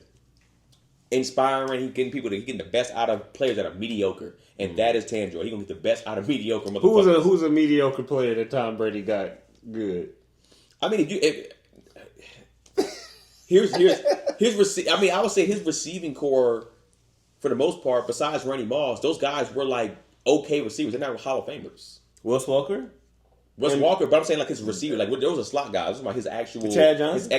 Yeah. Inspiring. He's getting getting the best out of players that are mediocre, and that is Tanjiro. He's gonna get the best out of mediocre motherfuckers. Who's a mediocre player that Tom Brady got good? I mean, I would say his receiving core, for the most part, besides Randy Moss, those guys were like okay receivers. They're not Hall of Famers. Wes Walker. Walker, but I'm saying like his receiver, like there was a slot guy. I was talking about his actual Chad Johnson.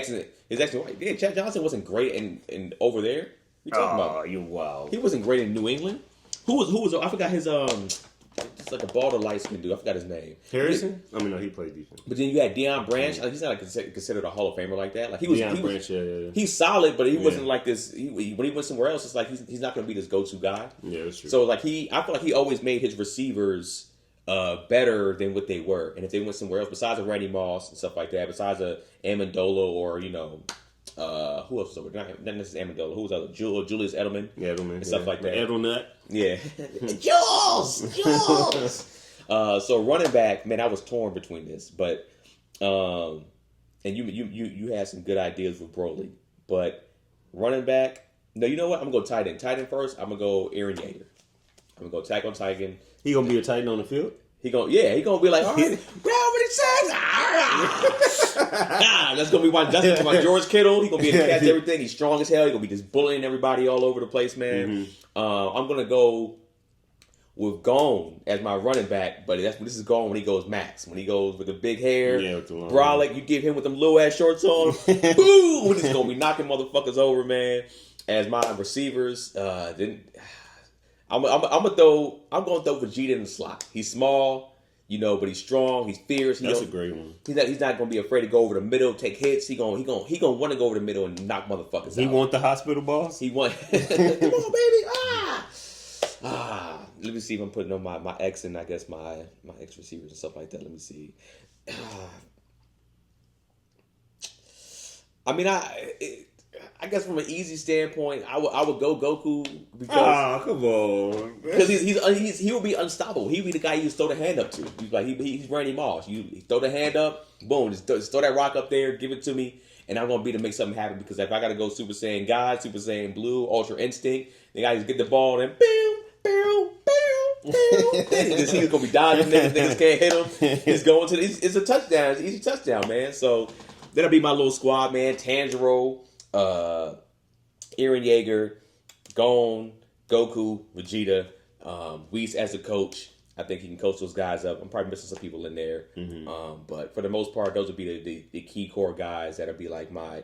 His excellent. Yeah, Chad Johnson wasn't great in over there. You talking about? You wow. He wasn't great in New England. Who was? I forgot his It's like a balder light skinned dude. I forgot his name. Harrison? No, he played defense. But then you had Deion Branch. Like, he's not considered a Hall of Famer like that. Like Branch, yeah. He's solid, but he wasn't like this. When he went somewhere else, it's like he's not going to be this go to guy. Yeah, that's true. So like I feel like he always made his receivers better than what they were. And if they went somewhere else, besides a Randy Moss and stuff like that, besides a Amendola or who else was over there? Not necessarily Amendola. Who was other? Julius Edelman. Yeah, Edelman. And stuff like that. Edelnut. Yeah. Jules! So running back, man, I was torn between this. But, and you had some good ideas with Broly. But running back, no, you know what? I'm going to go tight end. Tight end first, I'm going to go Eren Yeager. I'm going to go Attack on Titan. He going to be a tight end on the field? He gonna be like, all right, we already said That's gonna be my George Kittle. He's gonna be able to catch everything. He's strong as hell. He's gonna be just bullying everybody all over the place, man. I'm gonna go with Gone as my running back, but this is Gone when he goes max. When he goes with the big hair, brolic, you give him with them little ass shorts on, boom! He's gonna be knocking motherfuckers over, man. As my receivers, I'm gonna throw Vegeta in the slot. He's small, but he's strong. He's fierce. That's a great one. He's not gonna be afraid to go over the middle, take hits. He gonna want to go over the middle and knock motherfuckers out. He want the hospital boss. He want. Come on, baby! Let me see if I'm putting on my ex and I guess my ex receivers and stuff like that. Let me see. I guess from an easy standpoint, I would go Goku because come on, because he will be unstoppable. He'll be the guy you just throw the hand up to. He's like he's Randy Moss. You throw the hand up, boom, just throw that rock up there, give it to me, and I'm gonna be to make something happen. Because if I gotta go Super Saiyan God, Super Saiyan Blue, Ultra Instinct, the guy just get the ball and he's gonna be dodging niggas can't hit him. He's going to it's a touchdown. It's an easy touchdown, man. So that'll be my little squad, man. Tanjiro, Eren Yeager, Gon, Goku, Vegeta, Whis as a coach. I think he can coach those guys up. I'm probably missing some people in there, but for the most part, those would be the key core guys that'll be like my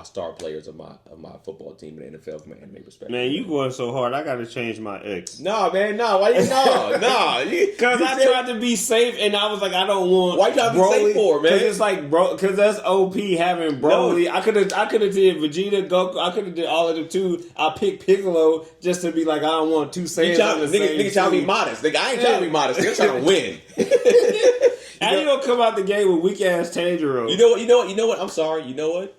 star players of my football team in the NFL from an anime perspective. Man, you going so hard. I got to change my ex. No, man, no. Why you no? Because I tried to be safe, and I was like, I don't want. Why you trying to be safe for, man? Because it's like, bro. Because that's OP having Broly. No. I could have did Vegeta, Goku. I could have did all of them too. I picked Piccolo just to be like, I don't want two Saiyans on the same nigga trying to be modest. Nigga, I ain't trying to be modest. Nigga trying to win. How you gonna come out the game with weak ass Tanjiro? You know what? I'm sorry. You know what?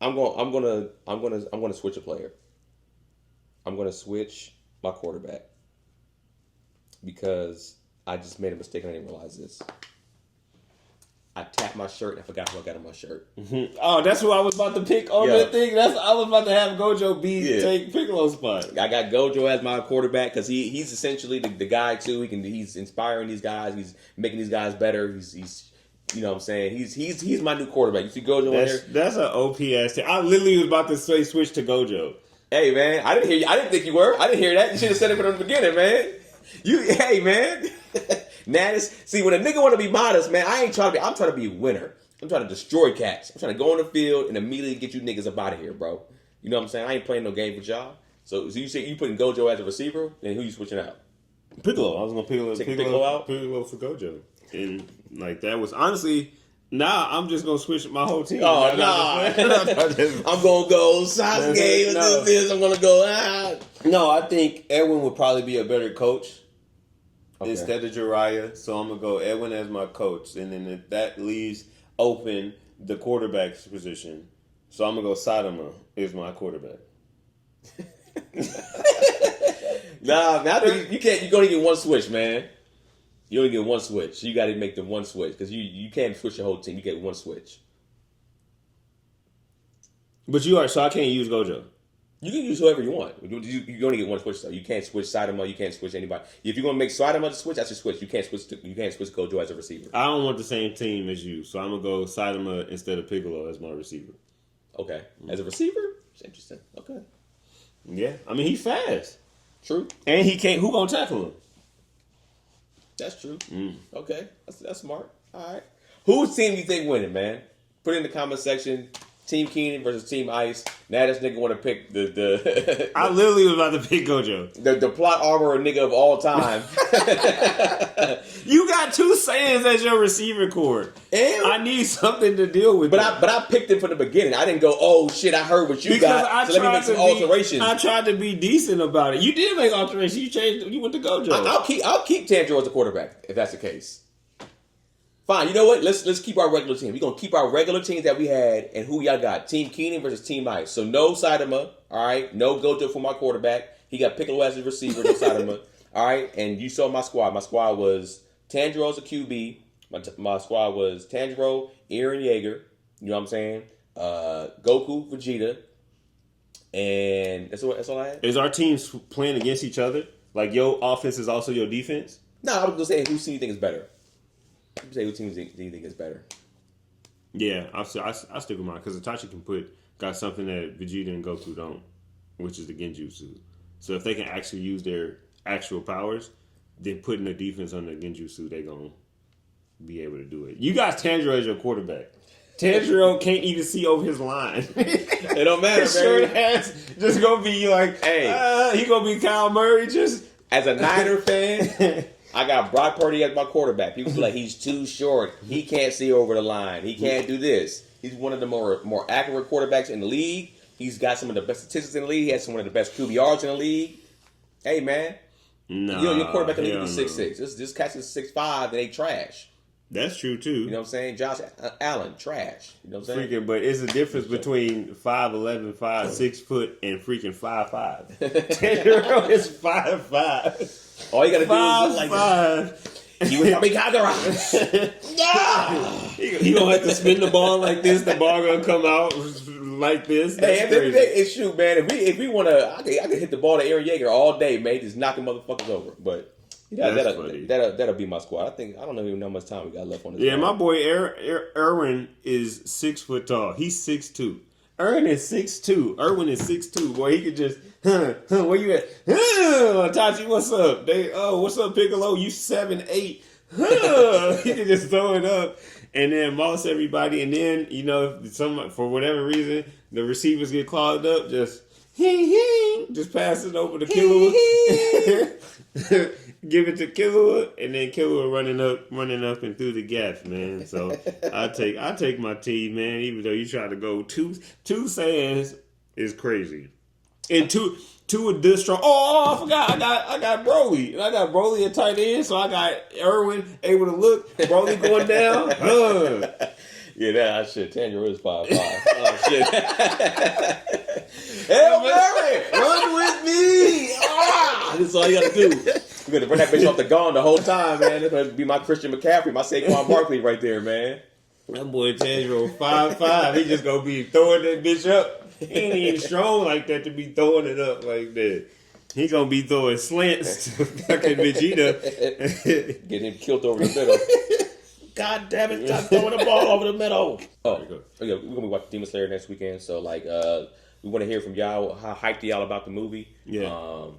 I'm gonna switch a player. I'm gonna switch my quarterback because I just made a mistake and I didn't realize this. I tapped my shirt and I forgot who I got on my shirt. Oh, that's who I was about to pick on that thing. I was about to have Gojo take Piccolo's spot. I got Gojo as my quarterback because he's essentially the guy too. He's inspiring these guys. He's making these guys better. He's you know what I'm saying? He's my new quarterback. You see Gojo in there? That's an OP ass team. I literally was about to say switch to Gojo. Hey man, I didn't hear you. I didn't think you were. I didn't hear that. You should have said it from the beginning, man. Hey man. See, when a nigga want to be modest, man, I'm trying to be a winner. I'm trying to destroy cats. I'm trying to go on the field and immediately get you niggas up out of here, bro. You know what I'm saying? I ain't playing no game with y'all. So you say you putting Gojo as a receiver, then who you switching out? Piccolo. I was gonna take Piccolo out. Piccolo for Gojo. And like that was honestly, I'm just gonna switch my whole team. Oh no! I'm gonna go Sasuke. This. I'm gonna go. No, I think Edwin would probably be a better coach instead of Jiraiya. So I'm gonna go Edwin as my coach, and then that leaves open the quarterback's position. So I'm gonna go Saitama is my quarterback. Nah, man, I think you can't. You're gonna get one switch, man. You only get one switch. You got to make the one switch because you can't switch your whole team. You get one switch. But so I can't use Gojo. You can use whoever you want. You only get one switch though. You can't switch Saitama. You can't switch anybody. If you're gonna make Saitama the switch, that's your switch. You can't switch Gojo as a receiver. I don't want the same team as you, so I'm gonna go Saitama instead of Piccolo as my receiver. Okay, as a receiver, it's interesting. Okay. Yeah, I mean he's fast. True. And he can't. Who gonna tackle him? That's true. Okay, that's smart. All right. Whose team do you think winning, man? Put it in the comment section. Team Keenan versus Team Ice. Now this nigga want to pick the I literally was about to pick Gojo. The plot armor nigga of all time. You got two Saiyans as your receiver core. And I need something to deal with. But I picked him from the beginning. I didn't go, oh shit, I heard what you got. So let me make some alterations. I tried to be decent about it. You did make alterations. You changed. You went to Gojo. I'll keep Tanjiro as a quarterback if that's the case. Fine, you know what? Let's keep our regular team. We're gonna keep our regular teams that we had, and who y'all got? Team Keenan versus Team Ice. So no Saitama, all right. No Gojo for my quarterback. He got Piccolo as a receiver. No Saitama, all right. And you saw my squad. My squad was Tanjiro as a QB. My squad was Tanjiro, Eren Yeager. You know what I'm saying? Goku, Vegeta, and that's all I had. Is our teams playing against each other? Like your offense is also your defense? No, I was gonna say whose team you think is better. You say who teams do you think is better? Yeah, I stick with mine because Itachi got something that Vegeta and Goku don't, which is the Genjutsu. So if they can actually use their actual powers, then putting the defense on the Genjutsu, they gonna be able to do it. You got Tanjiro as your quarterback. Tanjiro can't even see over his line. It don't matter, his short ass just gonna be like, hey, he gonna be Kyle Murray. Just as a Niner fan, I got Brock Purdy as my quarterback. People feel like he's too short. He can't see over the line. He can't do this. He's one of the more accurate quarterbacks in the league. He's got some of the best statistics in the league. He has some of the best QBRs in the league. Hey, man. Nah, your quarterback in the league is 6'6". This catch is 6'5", they ain't trash. That's true, too. You know what I'm saying? Josh Allen, trash. You know what I'm saying? Freaking, but it's a difference between 5'11", 6 foot, and freaking 5'5". Tanjiro is 5'5". All you gotta do is look like this. He was coming Kagura. He gonna have to spin the ball like this. The ball gonna come out like this. That's crazy. It's shoot, man. If we wanna, I could hit the ball to Aaron Yeager all day, man. Just knocking motherfuckers over. But that'll be my squad. I don't even know how much time we got left on this. Yeah, my boy Erwin is 6 foot tall. He's 6'2". Erwin is 6'2". Erwin is 6'2". Boy, he could just, where you at? Tachi, what's up? What's up, Piccolo? You 7'8". He can just throw it up and then moss everybody. And then, if for whatever reason, the receivers get clogged up, just pass it over to Killua. Give it to Killua, and then Killua running up and through the gaps, man. So I take my team, man. Even though you try to go two Saiyans is crazy, and two of this strong. Oh, I forgot. I got Broly, and I got Broly at tight end, so I got Erwin able to look. Broly going down. Yeah, that shit. Tanjiro is 5'5". Oh shit. Hail Mary, run with me. That's all you gotta do. You gotta run that bitch off the gone the whole time, man. That's gonna be my Christian McCaffrey, my Saquon Barkley right there, man. That boy Tanjiro 5'5". He just gonna be throwing that bitch up. He ain't even strong like that to be throwing it up like that. He gonna be throwing slants to fucking Vegeta. Get him killed over the middle. God damn it, stop throwing the ball over the middle. Oh yeah, we're gonna be watching Demon Slayer next weekend, so we want to hear from y'all. How hyped y'all about the movie? Yeah.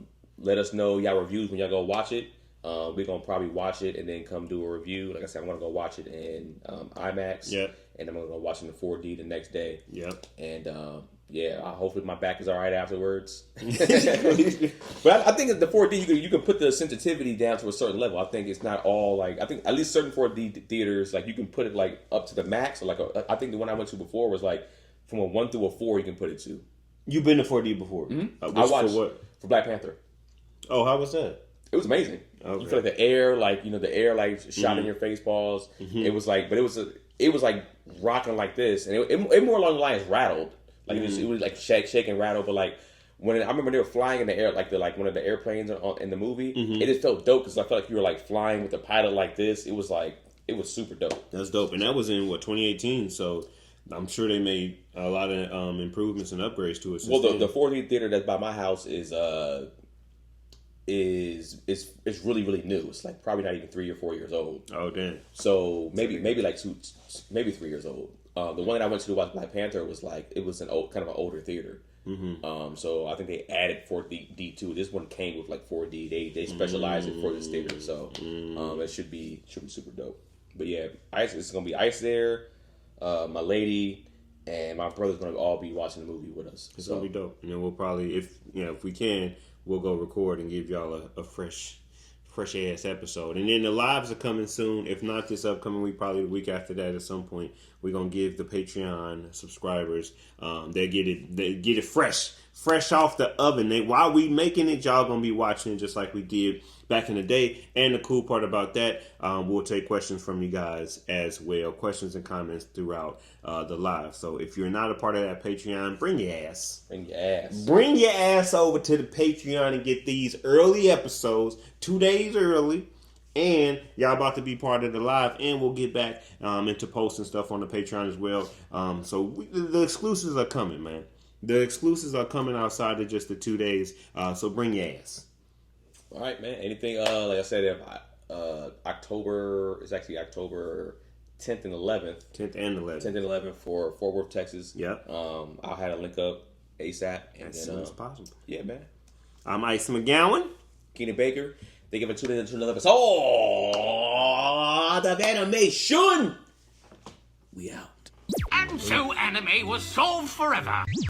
Let us know y'all reviews when y'all go watch it. We're gonna probably watch it and then come do a review. Like I said, I'm gonna go watch it in IMAX. Yep. And I'm gonna go watch it in 4D the next day. Yep. And hopefully my back is all right afterwards. But I think the 4D you can put the sensitivity down to a certain level. I think it's not all like, I think at least certain 4D theaters, like you can put it like up to the max. Or I think the one I went to before was like from a 1 through a 4 you can put it to. You've been to 4D before? Mm-hmm. I watched for Black Panther. Oh, how was that? It was amazing. Okay. You feel like the air shot in your face balls. Mm-hmm. It was like, but it was like rocking like this, and it more along the lines rattled. Like it was like shake and rattle. But like I remember they were flying in the air, like one of the airplanes in the movie. Mm-hmm. It just felt dope because I felt like you were like flying with the pilot like this. It was super dope. That's dope, and that was in 2018. So I'm sure they made a lot of improvements and upgrades to it. Well, the 4D theater that's by my house is really, really new. It's like probably not even 3 or 4 years old. Oh damn! So maybe like 3 years old. The one that I went to watch Black Panther was like it was an old kind of an older theater. Mm-hmm. So I think they added 4D too. This one came with like 4D. They specialized it for this theater, so it should be super dope. But yeah, it's gonna be Ice there. My lady and my brother's gonna all be watching the movie with us. It's gonna be dope. And then we'll probably, if we can, we'll go record and give y'all a fresh ass episode. And then the lives are coming soon. If not this upcoming week, probably the week after that at some point. We're gonna give the Patreon subscribers they get it fresh off the oven. While we making it, y'all gonna be watching it just like we did back in the day. And the cool part about that, we'll take questions from you guys as well, questions and comments throughout the live. So if you're not a part of that Patreon, bring your ass over to the Patreon and get these early episodes 2 days early. And y'all about to be part of the live, and we'll get back into posting stuff on the Patreon as well. So the exclusives are coming, man. The exclusives are coming outside of just the 2 days. So bring your ass. All right, man. Anything? Like I said, October. It's actually October 10th and 11th. 10th and 11th. 10th and 11th for Fort Worth, Texas. Yep. I'll have a link up ASAP. And As soon as possible. Yeah, man. I'm Ice McGowan. Keenan Baker. Thank you for tuning in to another episode of Animeshun. We out. And so anime was solved forever.